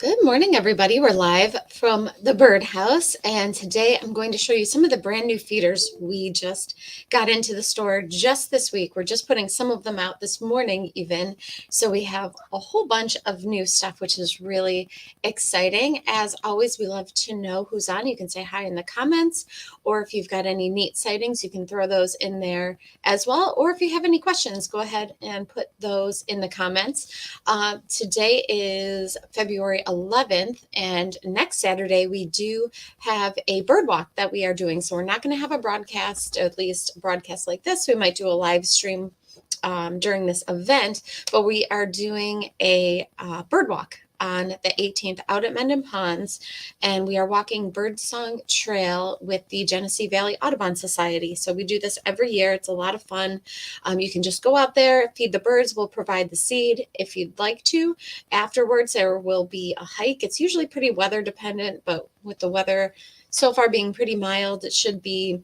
Good morning, everybody. We're live from the birdhouse, and today I'm going to show you some of the brand new feeders we just got into the store just this week. We're just putting some of them out this morning, even. So we have a whole bunch of new stuff, which is really exciting. As always, we love to know who's on. You can say hi in the comments, or if you've got any neat sightings, you can throw those in there as well. Or if you have any questions, go ahead and put those in the comments. Today is February 11th, and next Saturday we do have a bird walk that we are doing. So we're not going to have a broadcast, at least a broadcast like this. We might do a live stream during this event, but we are doing a bird walk on the 18th out at Mendon Ponds, and we are walking Birdsong Trail with the Genesee Valley Audubon Society. So we do this every year. It's a lot of fun. You can just go out there, feed the birds. We'll provide the seed if you'd like to. Afterwards, there will be a hike. It's usually pretty weather dependent, but with the weather so far being pretty mild, it should be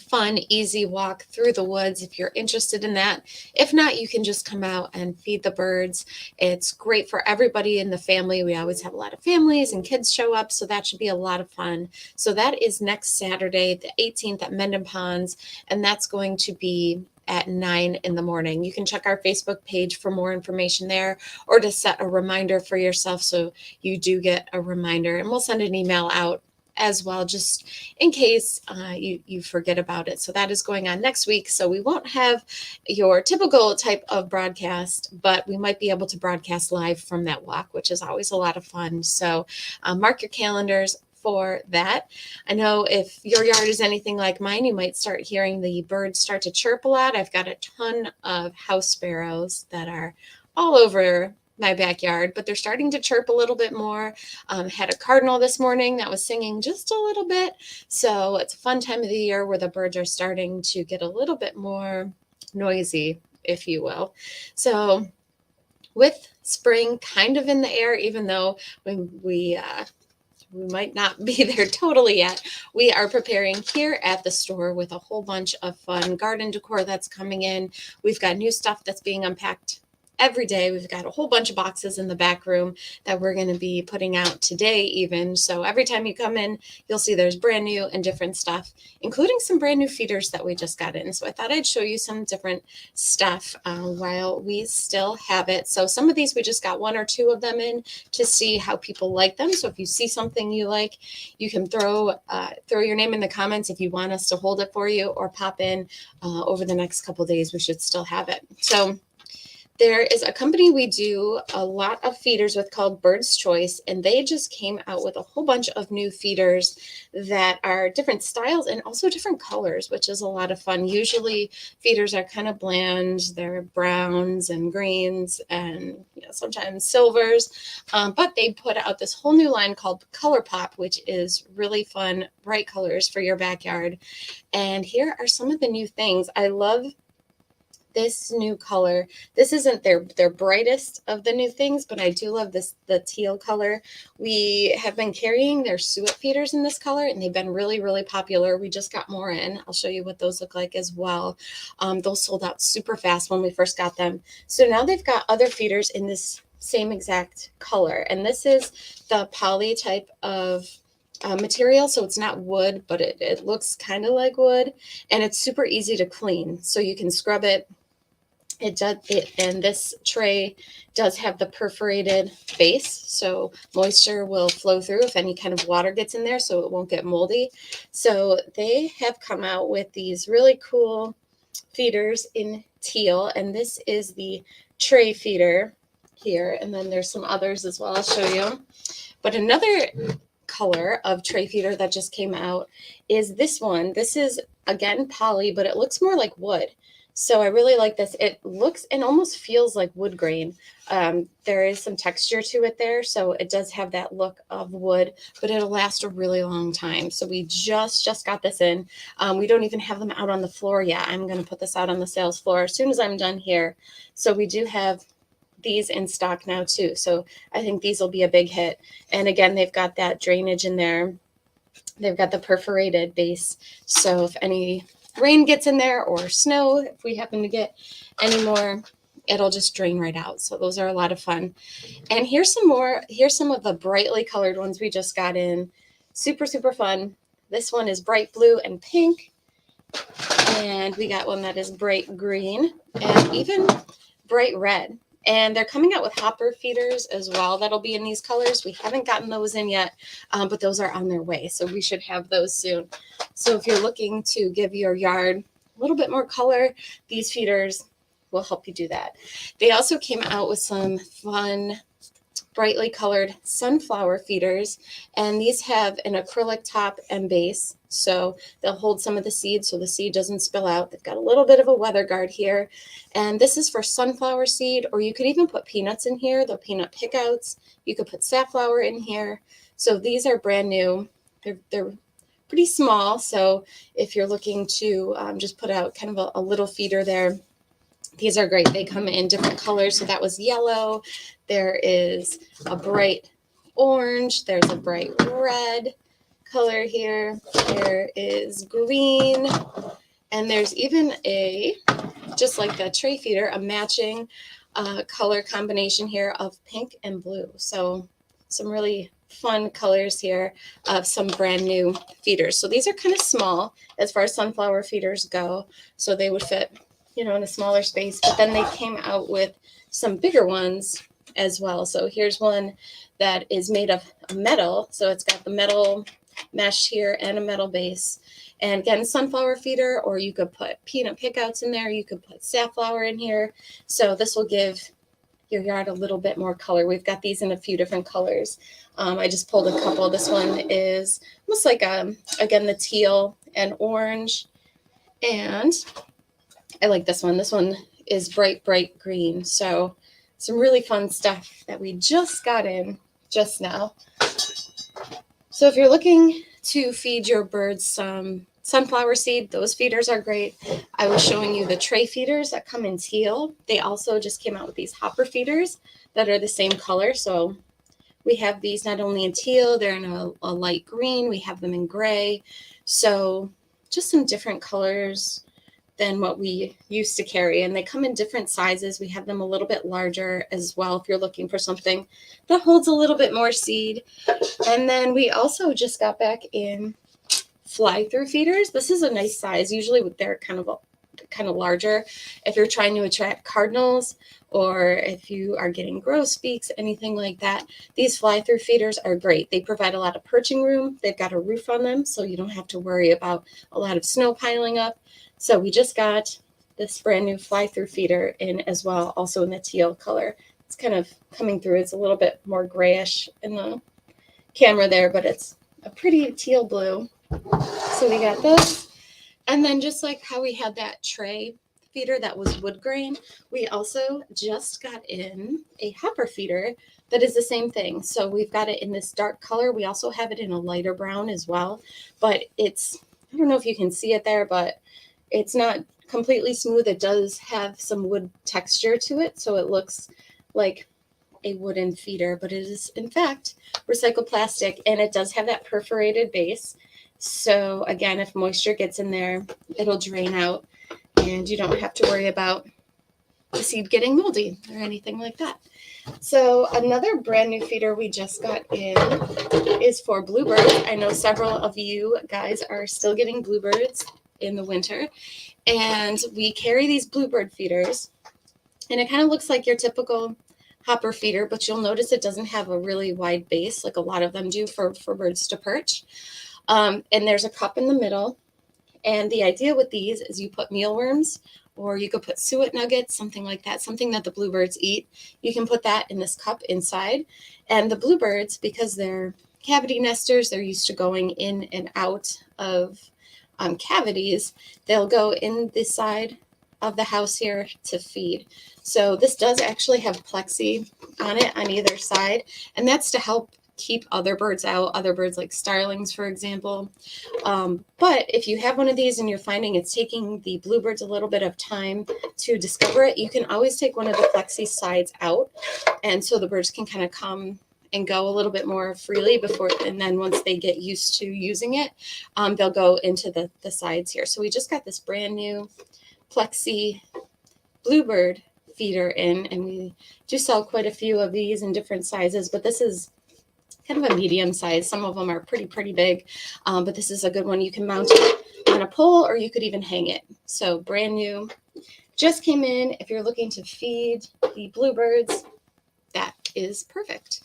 fun, easy walk through the woods if you're interested in that. If not, you can just come out and feed the birds. It's great for everybody in the family. We always have a lot of families and kids show up, so that should be a lot of fun. So that is next Saturday, the 18th at Mendon Ponds, and that's going to be at 9 in the morning. You can check our Facebook page for more information there, or to set a reminder for yourself so you do get a reminder, and we'll send an email out as well, just in case you forget about it. So that is going on next week. So we won't have your typical type of broadcast, but we might be able to broadcast live from that walk, which is always a lot of fun. So mark your calendars for that. I know if your yard is anything like mine, you might start hearing the birds start to chirp a lot. I've got a ton of house sparrows that are all over my backyard, but they're starting to chirp a little bit more. Had a cardinal this morning that was singing just a little bit. So it's a fun time of the year where the birds are starting to get a little bit more noisy, if you will. So with spring kind of in the air, even though when we might not be there totally yet. We are preparing here at the store with a whole bunch of fun garden decor that's coming in. We've got new stuff that's being unpacked every day. We've got a whole bunch of boxes in the back room that we're going to be putting out today even. So every time you come in, you'll see there's brand new and different stuff, including some brand new feeders that we just got in. So I thought I'd show you some different stuff while we still have it. So some of these, we just got one or two of them in to see how people like them. So if you see something you like, you can throw your name in the comments if you want us to hold it for you, or pop in over the next couple days. We should still have it. So there is a company we do a lot of feeders with called Bird's Choice, and they just came out with a whole bunch of new feeders that are different styles and also different colors, which is a lot of fun. Usually feeders are kind of bland. They're browns and greens and sometimes silvers, but they put out this whole new line called Color Pop, which is really fun, bright colors for your backyard. And here are some of the new things. I love this new color. This isn't their brightest of the new things, but I do love the teal color. We have been carrying their suet feeders in this color, and they've been really, really popular. We just got more in. I'll show you what those look like as well. Those sold out super fast when we first got them. So now they've got other feeders in this same exact color, and this is the poly type of material. So it's not wood, but it looks kind of like wood, and it's super easy to clean. So you can scrub it. And this tray does have the perforated base, so moisture will flow through if any kind of water gets in there, so it won't get moldy. So they have come out with these really cool feeders in teal, and this is the tray feeder here, and then there's some others as well. I'll show you. But another color of tray feeder that just came out is this one. This is again poly, but it looks more like wood. So I really like this. It looks and almost feels like wood grain. There is some texture to it there, so it does have that look of wood, but it'll last a really long time. So we just got this in. We don't even have them out on the floor yet. I'm going to put this out on the sales floor as soon as I'm done here. So we do have these in stock now too. So I think these will be a big hit. And again, they've got that drainage in there. They've got the perforated base. So if any rain gets in there or snow, if we happen to get any more it'll just drain right out. So those are a lot of fun. And here's some of the brightly colored ones we just got in. Super, super fun. This one is bright blue and pink. And we got one that is bright green and even bright red. And they're coming out with hopper feeders as well. That'll be in these colors. We haven't gotten those in yet, but those are on their way. So we should have those soon. So if you're looking to give your yard a little bit more color, these feeders will help you do that. They also came out with some fun brightly colored sunflower feeders, and these have an acrylic top and base, so they'll hold some of the seed so the seed doesn't spill out. They've got a little bit of a weather guard here, and this is for sunflower seed, or you could even put peanuts in here, the peanut pickouts. You could put safflower in here. So these are brand new. They're pretty small, so if you're looking to just put out kind of a little feeder there, these are great. They come in different colors. So that was yellow. There is a bright orange. There's a bright red color here. There is green. And there's even just like the tray feeder, a matching color combination here of pink and blue. So some really fun colors here of some brand new feeders. So these are kind of small as far as sunflower feeders go. So they would fit, in a smaller space, but then they came out with some bigger ones as well. So here's one that is made of metal. So it's got the metal mesh here and a metal base. And again, sunflower feeder, or you could put peanut pickouts in there. You could put safflower in here. So this will give your yard a little bit more color. We've got these in a few different colors. I just pulled a couple. This one is almost like, again, the teal and orange. And I like this one. This one is bright, bright green. So some really fun stuff that we just got in just now. So if you're looking to feed your birds some sunflower seed, those feeders are great. I was showing you the tray feeders that come in teal. They also just came out with these hopper feeders that are the same color. So we have these not only in teal, they're in a light green. We have them in gray. So just some different colors than what we used to carry. And they come in different sizes. We have them a little bit larger as well if you're looking for something that holds a little bit more seed. And then we also just got back in fly-through feeders. This is a nice size. Usually they're kind of larger if you're trying to attract cardinals, or if you are getting grosbeaks, anything like that. These fly-through feeders are great. They provide a lot of perching room. They've got a roof on them, so you don't have to worry about a lot of snow piling up. So we just got this brand new fly-through feeder in as well, also in the teal color. It's kind of coming through. It's a little bit more grayish in the camera there, but it's a pretty teal blue. So we got this. And then just like how we had that tray feeder that was wood grain, we also just got in a hopper feeder that is the same thing. So we've got it in this dark color. We also have it in a lighter brown as well, but I don't know if you can see it there, but it's not completely smooth. It does have some wood texture to it, so it looks like a wooden feeder, but it is in fact recycled plastic, and it does have that perforated base. So again, if moisture gets in there, it'll drain out, and you don't have to worry about the seed getting moldy or anything like that. So another brand new feeder we just got in is for bluebirds. I know several of you guys are still getting bluebirds in the winter, and we carry these bluebird feeders, and it kind of looks like your typical hopper feeder, but you'll notice it doesn't have a really wide base like a lot of them do for birds to perch. And there's a cup in the middle, and the idea with these is you put mealworms, or you could put suet nuggets, something like that, something that the bluebirds eat. You can put that in this cup inside, and the bluebirds, because they're cavity nesters, they're used to going in and out of cavities, they'll go in this side of the house here to feed. So this does actually have plexi on it on either side, and that's to help keep other birds out, other birds like starlings, for example. But if you have one of these and you're finding it's taking the bluebirds a little bit of time to discover it, you can always take one of the plexi sides out, and so the birds can kind of come and go a little bit more freely before, and then once they get used to using it, they'll go into the sides here. So we just got this brand new plexi bluebird feeder in, and we do sell quite a few of these in different sizes, but this is kind of a medium size. Some of them are pretty big, but this is a good one. You can mount it on a pole, or you could even hang it. So brand new, just came in. If you're looking to feed the bluebirds, that is perfect.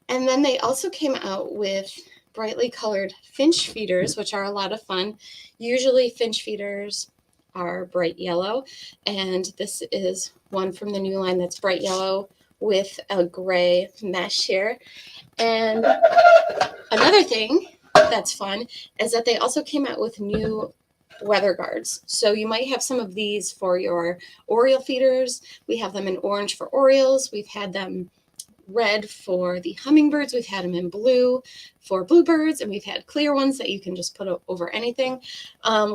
And then they also came out with brightly colored finch feeders, which are a lot of fun. Usually finch feeders are bright yellow, and this is one from the new line that's bright yellow with a gray mesh here. And another thing that's fun is that they also came out with new weather guards. So you might have some of these for your Oriole feeders. We have them in orange for Orioles. We've had them red for the hummingbirds. We've had them in blue for bluebirds, and we've had clear ones that you can just put over anything.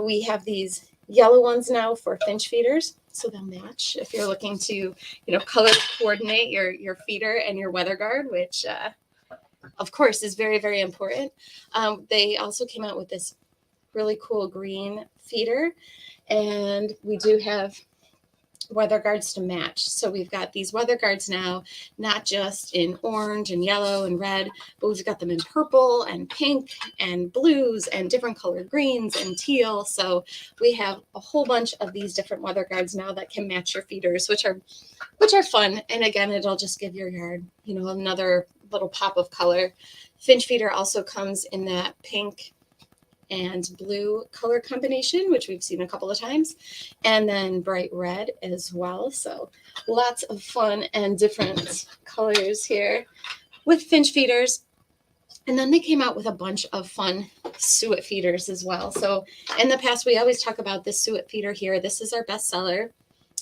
We have these yellow ones now for finch feeders, so they'll match if you're looking to, color coordinate your feeder and your weather guard, which of course is very important. They also came out with this really cool green feeder, and we do have weather guards to match. So we've got these weather guards now, not just in orange and yellow and red, but we've got them in purple and pink and blues and different colored greens and teal. So we have a whole bunch of these different weather guards now that can match your feeders, which are fun. And again, it'll just give your yard, another little pop of color. Finch feeder also comes in that pink and blue color combination, which we've seen a couple of times, and then bright red as well. So lots of fun and different colors here with finch feeders. And then they came out with a bunch of fun suet feeders as well. So in the past, we always talk about this suet feeder here. This is our best seller.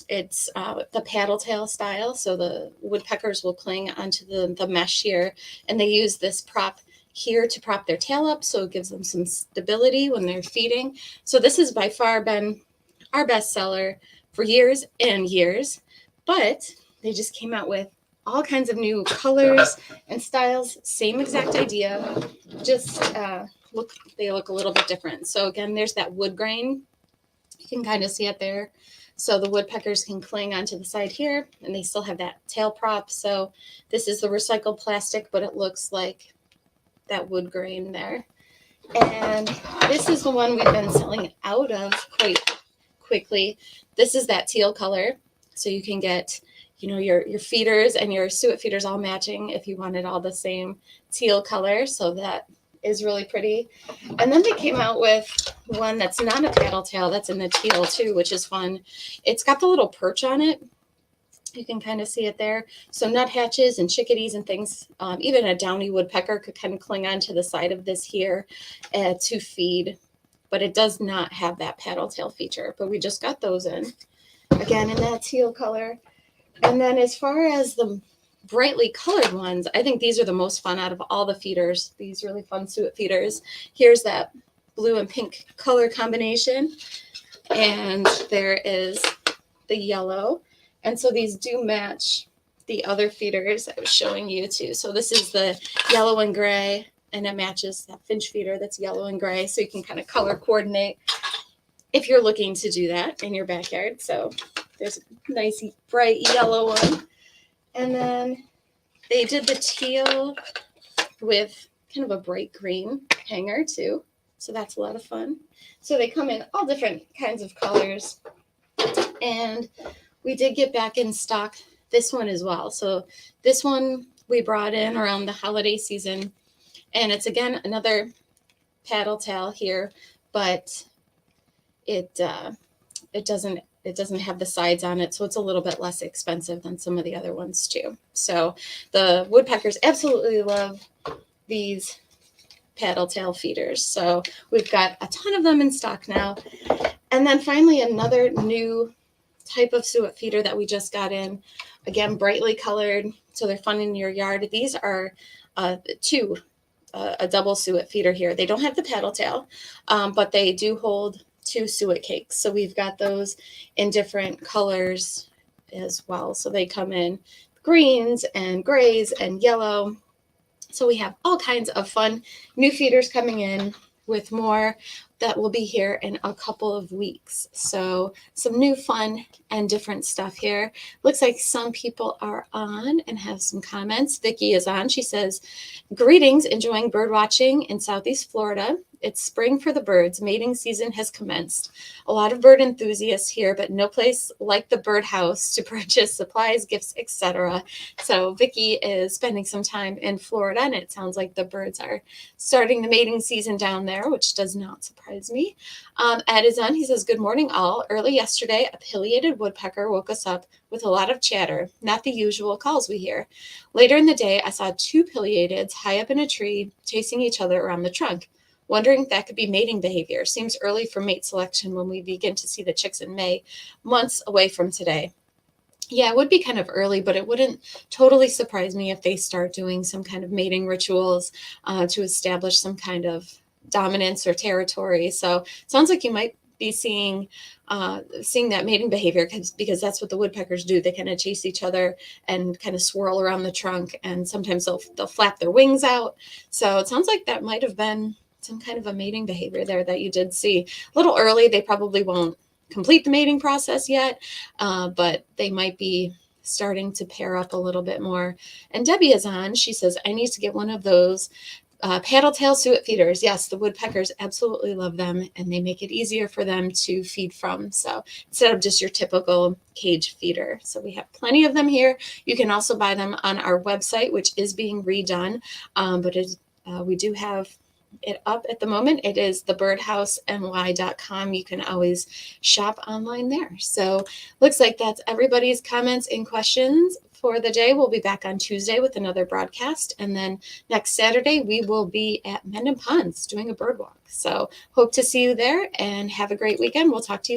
It's the paddle tail style. So the woodpeckers will cling onto the mesh here, and they use this prop here to prop their tail up, so it gives them some stability when they're feeding. So this has by far been our best seller for years and years, but they just came out with all kinds of new colors and styles, same exact idea, just they look a little bit different. So again, there's that wood grain. You can kind of see it there. So the woodpeckers can cling onto the side here, and they still have that tail prop. So this is the recycled plastic, but it looks like that wood grain there. And this is the one we've been selling out of quite quickly. This is that teal color. So you can get, your feeders and your suet feeders all matching if you wanted all the same teal color. So that is really pretty. And then they came out with one that's not a paddle tail, that's in the teal too, which is fun. It's got the little perch on it. You can kind of see it there. So nuthatches and chickadees and things, even a downy woodpecker could kind of cling onto the side of this here to feed, but it does not have that paddle tail feature, but we just got those in, again, in that teal color. And then as far as the brightly colored ones, I think these are the most fun out of all the feeders, these really fun suet feeders. Here's that blue and pink color combination, and there is the yellow. And so these do match the other feeders I was showing you too. So this is the yellow and gray, and it matches that finch feeder that's yellow and gray. So you can kind of color coordinate if you're looking to do that in your backyard. So there's a nice bright yellow one. And then they did the teal with kind of a bright green hanger too. So that's a lot of fun. So they come in all different kinds of colors. And we did get back in stock this one as well. So this one we brought in around the holiday season, and it's again another paddle tail here, but it doesn't have the sides on it, so it's a little bit less expensive than some of the other ones too. So the woodpeckers absolutely love these paddle tail feeders. So we've got a ton of them in stock now. And then finally another new type of suet feeder that we just got in, again brightly colored, so they're fun in your yard. These are a double suet feeder here. They don't have the paddle tail, but they do hold 2 suet cakes. So we've got those in different colors as well. So they come in greens and grays and yellow. So we have all kinds of fun new feeders coming in. with more that will be here in a couple of weeks. So some new fun and different stuff here. Looks like some people are on and have some comments. Vicki is on. She says, greetings, enjoying bird watching in Southeast Florida. It's spring for the birds. Mating season has commenced. A lot of bird enthusiasts here, but no place like the birdhouse to purchase supplies, gifts, etc. So Vicki is spending some time in Florida, and it sounds like the birds are starting the mating season down there, which does not surprise me. Ed is on. He says, good morning, all. Early yesterday, a pileated woodpecker woke us up with a lot of chatter, not the usual calls we hear. Later in the day, I saw two pileateds high up in a tree chasing each other around the trunk. Wondering if that could be mating behavior. Seems early for mate selection when we begin to see the chicks in May, months away from today. Yeah, it would be kind of early, but it wouldn't totally surprise me if they start doing some kind of mating rituals to establish some kind of dominance or territory. So it sounds like you might be seeing that mating behavior because that's what the woodpeckers do. They kind of chase each other and kind of swirl around the trunk, and sometimes they'll flap their wings out. So it sounds like that might have been some kind of a mating behavior there that you did see. A little early. They probably won't complete the mating process yet, but they might be starting to pair up a little bit more. And Debbie is on. She says, I need to get one of those paddle tail suet feeders. Yes, the woodpeckers absolutely love them, and they make it easier for them to feed from. So instead of just your typical cage feeder. So we have plenty of them here. You can also buy them on our website, which is being redone, but we do have it up at the moment. It is thebirdhouseny.com. You can always shop online there. So looks like that's everybody's comments and questions for the day. We'll be back on Tuesday with another broadcast, and then next Saturday we will be at Mendon Ponds doing a bird walk. So hope to see you there, and have a great weekend. We'll talk to you